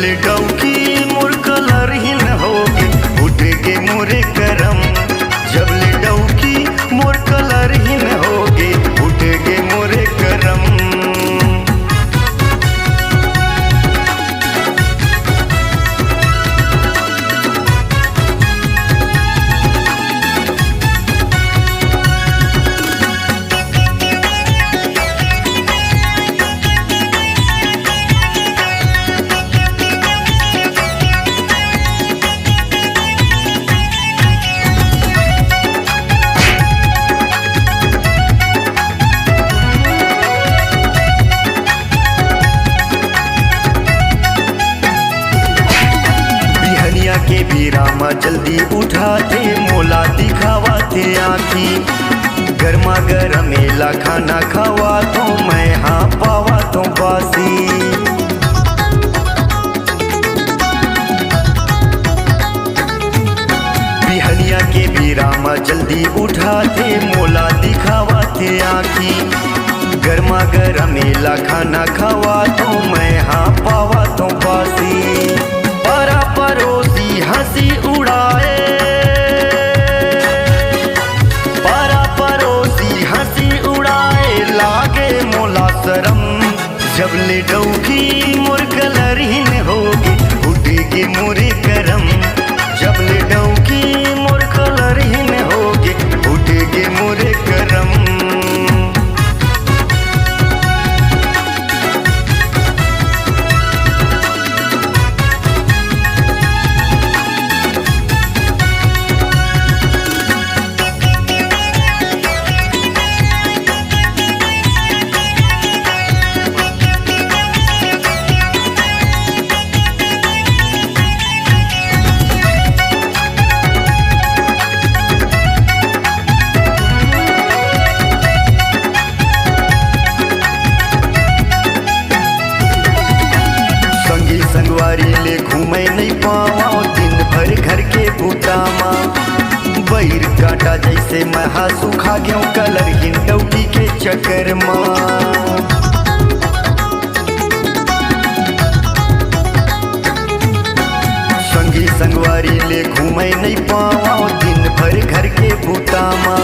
ले डौकी more colour ही न होगे उठेगे मोरे करम। जब ले डौकी मोर कलर ही न होगे उठेगे मोरे करम। के बीरामा जल्दी उठाते मोला दिखावाते आँखी। गर्मा गरमेला खाना खावा तो मैं हाँ पावा तो बासी। बिहनिया के बीरामा जल्दी उठाते मोला दिखावाते आँखी। गर्मा गरमेला खाना खावा तो मैं हाँ पावा तो बासी। परा परोसी हंसी उड़ाए, परा परोसी हंसी उड़ाए लागे मोला शरम। जब ले डौकी मोर कलर ही न होगी उठेगे मोरे करम। जब ले डौकी मोर कलर ही न होगी उठेगे मोरे करम। संगवारी ले घूमे नहीं पावा दिन भर घर के बूटामा। बैर काटा जैसे महा सुखा गयो कलर हिन डौकी के चक्कर माँ। संगी संगवारी ले घूमे नहीं पावा दिन भर घर के बूटामा।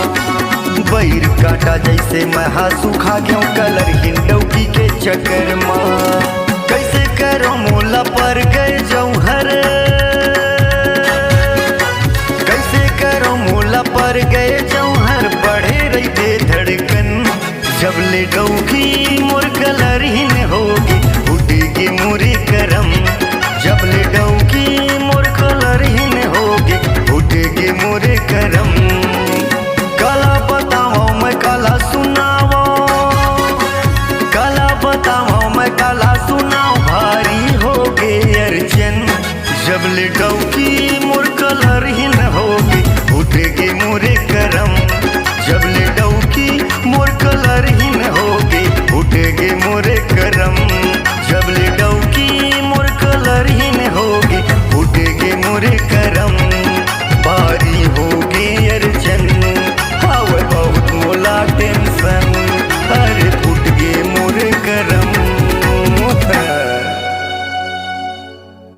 बैर काटा जैसे महा सुखा गयो कलर हिन डौकी के चक्कर माँ। कैसे करो मोला पर गए जौहर, कैसे करो मोला पर गए जौहर बढ़े रही दे धड़कन। जब ले डौकी मोर कलर ही न होगी उठेगी मोरे करम। जब ले डौकी मोर कलर ही न होगी उठेगी मोरे करम। काला बताओ मैं काला सुनाओ, काला बताओ